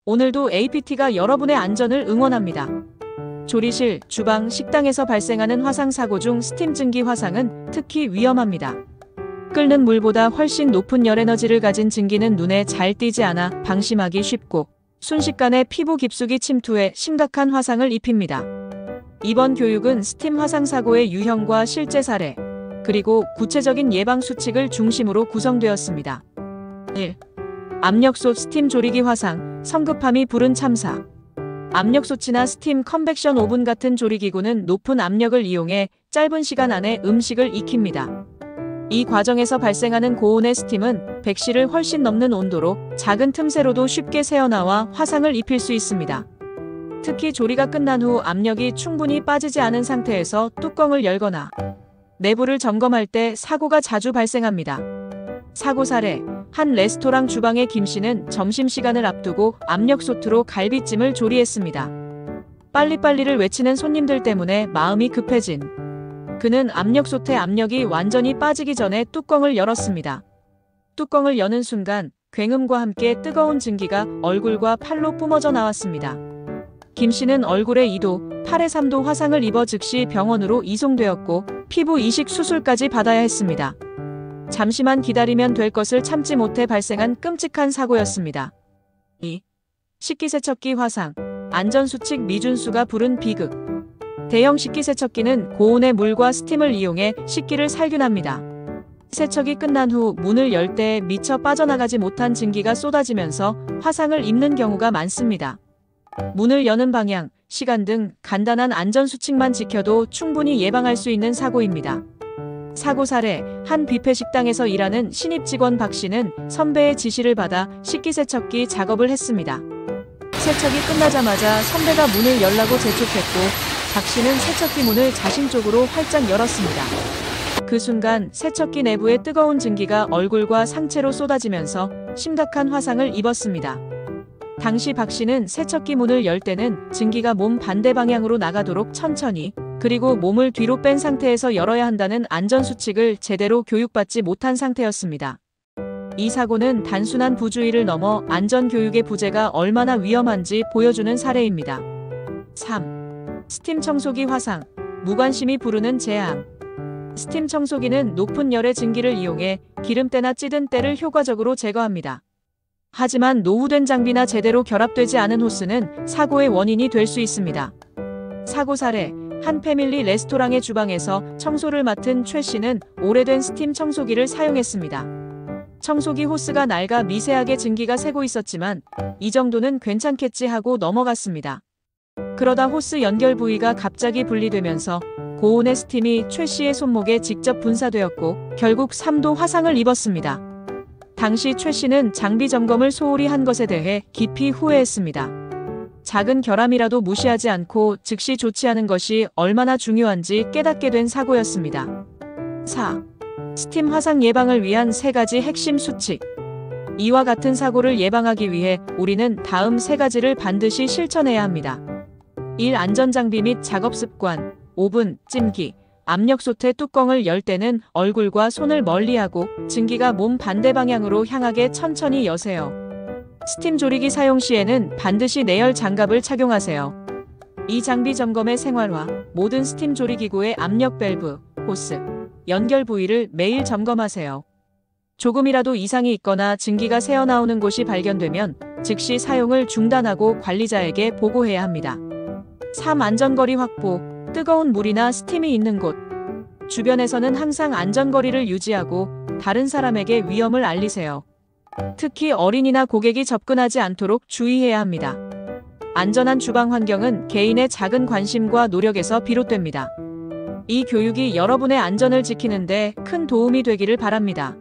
오늘도 APT가 여러분의 안전을 응원합니다. 조리실, 주방, 식당에서 발생하는 화상 사고 중 스팀 증기 화상은 특히 위험합니다. 끓는 물보다 훨씬 높은 열 에너지를 가진 증기는 눈에 잘 띄지 않아 방심하기 쉽고 순식간에 피부 깊숙이 침투해 심각한 화상을 입힙니다. 이번 교육은 스팀 화상 사고의 유형과 실제 사례, 그리고 구체적인 예방 수칙을 중심으로 구성되었습니다. 1. 압력솥 스팀 조리기 화상, 성급함이 부른 참사. 압력솥이나 스팀 컨벡션 오븐 같은 조리기구는 높은 압력을 이용해 짧은 시간 안에 음식을 익힙니다. 이 과정에서 발생하는 고온의 스팀은 100C를 훨씬 넘는 온도로 작은 틈새로도 쉽게 새어나와 화상을 입힐 수 있습니다. 특히 조리가 끝난 후 압력이 충분히 빠지지 않은 상태에서 뚜껑을 열거나 내부를 점검할 때 사고가 자주 발생합니다. 사고 사례: 한 레스토랑 주방의 김 씨는 점심시간을 앞두고 압력솥으로 갈비찜을 조리했습니다. 빨리빨리를 외치는 손님들 때문에 마음이 급해진 그는 압력솥의 압력이 완전히 빠지기 전에 뚜껑을 열었습니다. 뚜껑을 여는 순간 굉음과 함께 뜨거운 증기가 얼굴과 팔로 뿜어져 나왔습니다. 김 씨는 얼굴에 2도, 팔에 3도 화상을 입어 즉시 병원으로 이송되었고 피부 이식 수술까지 받아야 했습니다. 잠시만 기다리면 될 것을 참지 못해 발생한 끔찍한 사고였습니다. 2. 식기세척기 화상, 안전수칙 미준수가 부른 비극. 대형 식기세척기는 고온의 물과 스팀을 이용해 식기를 살균합니다. 세척이 끝난 후 문을 열 때 미처 빠져나가지 못한 증기가 쏟아지면서 화상을 입는 경우가 많습니다. 문을 여는 방향, 시간 등 간단한 안전수칙만 지켜도 충분히 예방할 수 있는 사고입니다. 사고 사례: 한 뷔페 식당에서 일하는 신입 직원 박 씨는 선배의 지시를 받아 식기세척기 작업을 했습니다. 세척이 끝나자마자 선배가 문을 열라고 재촉했고 박 씨는 세척기 문을 자신 쪽으로 활짝 열었습니다. 그 순간 세척기 내부의 뜨거운 증기가 얼굴과 상체로 쏟아지면서 심각한 화상을 입었습니다. 당시 박 씨는 세척기 문을 열 때는 증기가 몸 반대 방향으로 나가도록 천천히, 그리고 몸을 뒤로 뺀 상태에서 열어야 한다는 안전수칙을 제대로 교육받지 못한 상태였습니다. 이 사고는 단순한 부주의를 넘어 안전교육의 부재가 얼마나 위험한지 보여주는 사례입니다. 3. 스팀 청소기 화상, 무관심이 부르는 재앙. 스팀 청소기는 높은 열의 증기를 이용해 기름때나 찌든 때를 효과적으로 제거합니다. 하지만 노후된 장비나 제대로 결합되지 않은 호스는 사고의 원인이 될 수 있습니다. 사고 사례: 한 패밀리 레스토랑의 주방에서 청소를 맡은 최 씨는 오래된 스팀 청소기를 사용했습니다. 청소기 호스가 낡아 미세하게 증기가 새고 있었지만 이 정도는 괜찮겠지 하고 넘어갔습니다. 그러다 호스 연결 부위가 갑자기 분리되면서 고온의 스팀이 최 씨의 손목에 직접 분사되었고 결국 3도 화상을 입었습니다. 당시 최 씨는 장비 점검을 소홀히 한 것에 대해 깊이 후회했습니다. 작은 결함이라도 무시하지 않고 즉시 조치하는 것이 얼마나 중요한지 깨닫게 된 사고였습니다. 4. 스팀 화상 예방을 위한 3가지 핵심 수칙. 이와 같은 사고를 예방하기 위해 우리는 다음 3가지를 반드시 실천해야 합니다. 1. 안전장비 및 작업습관. 오븐, 찜기, 압력솥의 뚜껑을 열 때는 얼굴과 손을 멀리하고 증기가 몸 반대 방향으로 향하게 천천히 여세요. 스팀 조리기 사용 시에는 반드시 내열 장갑을 착용하세요. 이 장비 점검의 생활화: 모든 스팀 조리기구의 압력 밸브, 호스, 연결 부위를 매일 점검하세요. 조금이라도 이상이 있거나 증기가 새어나오는 곳이 발견되면 즉시 사용을 중단하고 관리자에게 보고해야 합니다. 3. 안전거리 확보. 뜨거운 물이나 스팀이 있는 곳. 주변에서는 항상 안전거리를 유지하고 다른 사람에게 위험을 알리세요. 특히 어린이나 고객이 접근하지 않도록 주의해야 합니다. 안전한 주방 환경은 개인의 작은 관심과 노력에서 비롯됩니다. 이 교육이 여러분의 안전을 지키는 데 큰 도움이 되기를 바랍니다.